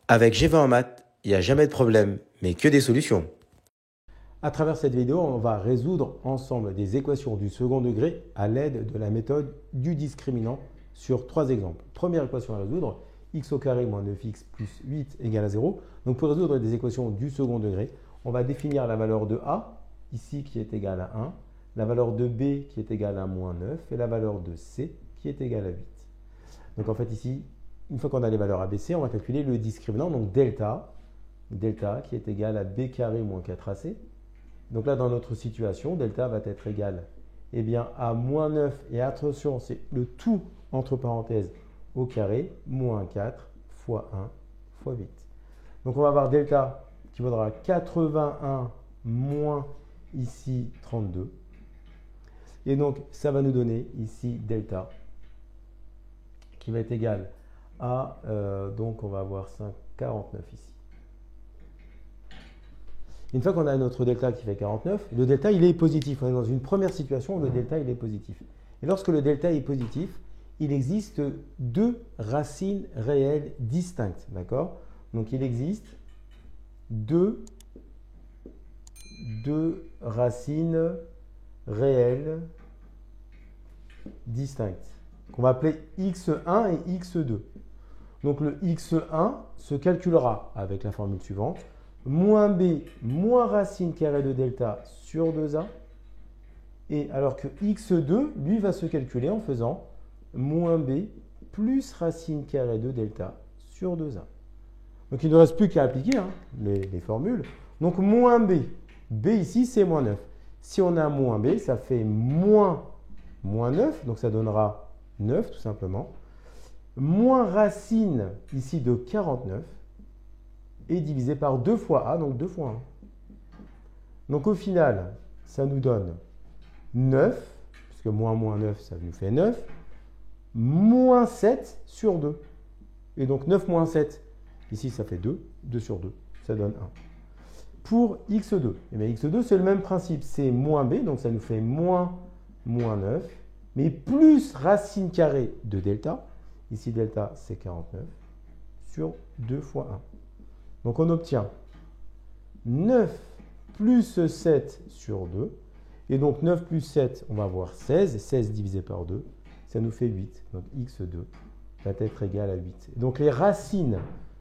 Avec G20 en maths, il n'y a jamais de problème, mais que des solutions. À travers cette vidéo, on va résoudre ensemble des équations du second degré à l'aide de la méthode du discriminant sur trois exemples. Première équation à résoudre, x au carré moins 9x plus 8 égale à 0. Donc pour résoudre des équations du second degré, on va définir la valeur de a, ici qui est égale à 1, la valeur de b qui est égale à moins 9 et la valeur de c qui est égale à 8. Donc en fait ici, une fois qu'on a les valeurs a, b, c, on va calculer le discriminant, donc delta qui est égal à b carré moins 4ac. Donc là, dans notre situation, delta va être égal à moins 9, et attention, c'est le tout entre parenthèses au carré, moins 4 fois 1 fois 8. Donc on va avoir delta qui vaudra 81 moins ici 32. Et donc ça va nous donner ici delta qui va être égal à, donc on va avoir 49 ici. Une fois qu'on a notre delta qui fait 49, le delta il est positif. On est dans une première situation où le delta il est positif. Et lorsque le delta est positif, il existe deux racines réelles distinctes. D'accord? Donc il existe deux racines réelles distinctes qu'on va appeler x1 et x2. Donc le x1 se calculera avec la formule suivante. Moins b moins racine carrée de delta sur 2a. Et alors que x2, lui, va se calculer en faisant moins b plus racine carrée de delta sur 2a. Donc il ne reste plus qu'à appliquer les formules. Donc moins b. B ici, c'est moins 9. Si on a moins b, ça fait moins 9. Donc ça donnera 9 tout simplement. Moins racine ici de 49. Et divisé par 2 fois a, donc 2 fois 1. Donc au final, ça nous donne 9, puisque moins 9, ça nous fait 9, moins 7 sur 2. Et donc 9 moins 7, ici ça fait 2, 2 sur 2, ça donne 1. Pour x2, eh bien x2 c'est le même principe, c'est moins b, donc ça nous fait moins 9, mais plus racine carrée de delta, ici delta c'est 49, sur 2 fois 1. Donc on obtient 9 plus 7 sur 2. Et donc 9 plus 7, on va avoir 16. 16 divisé par 2, ça nous fait 8. Donc x2 va être égal à 8. Et donc les racines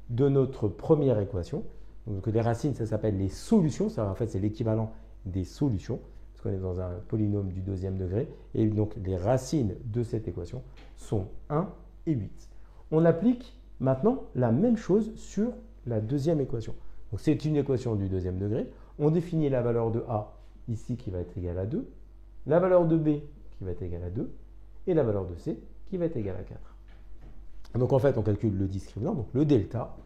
de notre première équation, donc les racines, ça s'appelle les solutions. Ça, en fait, c'est l'équivalent des solutions, parce qu'on est dans un polynôme du deuxième degré. Et donc les racines de cette équation sont 1 et 8. On applique maintenant la même chose sur la deuxième équation. Donc c'est une équation du deuxième degré. On définit la valeur de a ici qui va être égale à 2, la valeur de b qui va être égale à 2 et la valeur de c qui va être égale à 4. Donc en fait, on calcule le discriminant, donc le delta.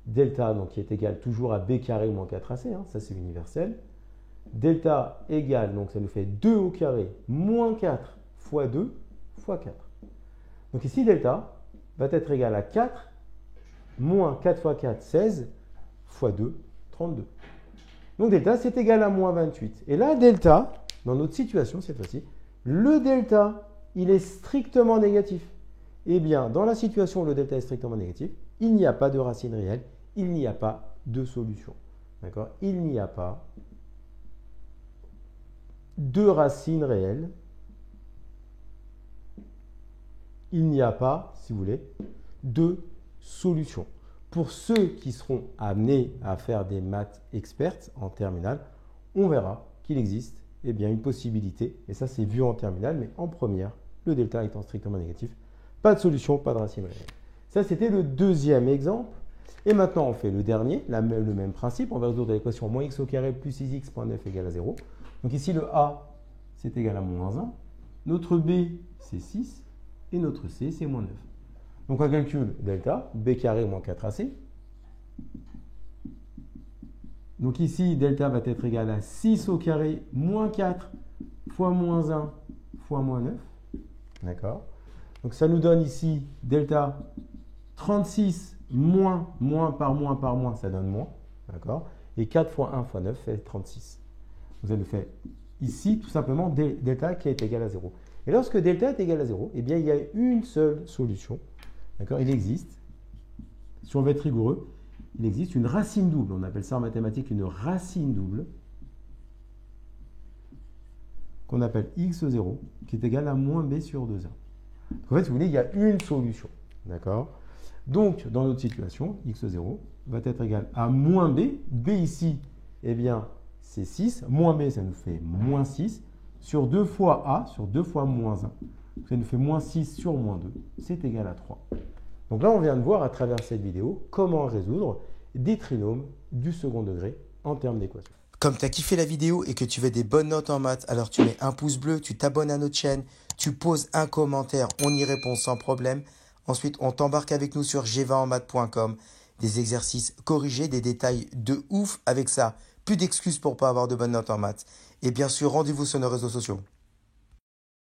Delta donc, qui est égal toujours à b carré moins 4ac, ça c'est universel. Delta égale, donc ça nous fait 2 au carré moins 4 fois 2 fois 4. Donc ici, delta va être égal à 4 moins 4 fois 4, 16, fois 2, 32. Donc delta, c'est égal à moins 28. Et là, delta, dans notre situation cette fois-ci, le delta, il est strictement négatif. Eh bien, dans la situation où le delta est strictement négatif, il n'y a pas de racine réelle, il n'y a pas de solution. D'accord? Il n'y a pas de racine réelle. Il n'y a pas, si vous voulez, de solution. Pour ceux qui seront amenés à faire des maths expertes en terminale, on verra qu'il existe une possibilité, et ça c'est vu en terminale, mais en première, le delta étant strictement négatif, pas de solution, pas de racine réelle. Ça c'était le deuxième exemple. Et maintenant on fait le dernier, le même principe, on va résoudre l'équation moins x au carré plus 6x moins 9 égale à 0. Donc ici le a c'est égal à moins 1, notre b c'est 6, et notre c c'est moins 9. Donc on calcule delta, b carré moins 4ac. Donc ici, delta va être égal à 6 au carré moins 4 fois moins 1 fois moins 9. D'accord? Donc ça nous donne ici delta 36 moins par moins, ça donne moins. D'accord? Et 4 fois 1 fois 9 fait 36. Donc ça nous fait ici tout simplement delta qui est égal à 0. Et lorsque delta est égal à 0, eh bien il y a une seule solution. D'accord? Il existe, si on veut être rigoureux, il existe une racine double. On appelle ça en mathématiques une racine double, qu'on appelle x0, qui est égal à moins b sur 2a. En fait, si vous voulez, il y a une solution. D'accord? Donc, dans notre situation, x0 va être égal à moins b. B ici, eh bien, c'est 6. Moins b, ça nous fait moins 6. Sur 2 fois a, sur 2 fois moins 1, ça nous fait moins 6 sur moins 2. C'est égal à 3. Donc là, on vient de voir à travers cette vidéo comment résoudre des trinômes du second degré en termes d'équation. Comme tu as kiffé la vidéo et que tu veux des bonnes notes en maths, alors tu mets un pouce bleu, tu t'abonnes à notre chaîne, tu poses un commentaire, on y répond sans problème. Ensuite, on t'embarque avec nous sur gvaenmaths.com. Des exercices corrigés, des détails de ouf avec ça. Plus d'excuses pour pas avoir de bonnes notes en maths. Et bien sûr, rendez-vous sur nos réseaux sociaux.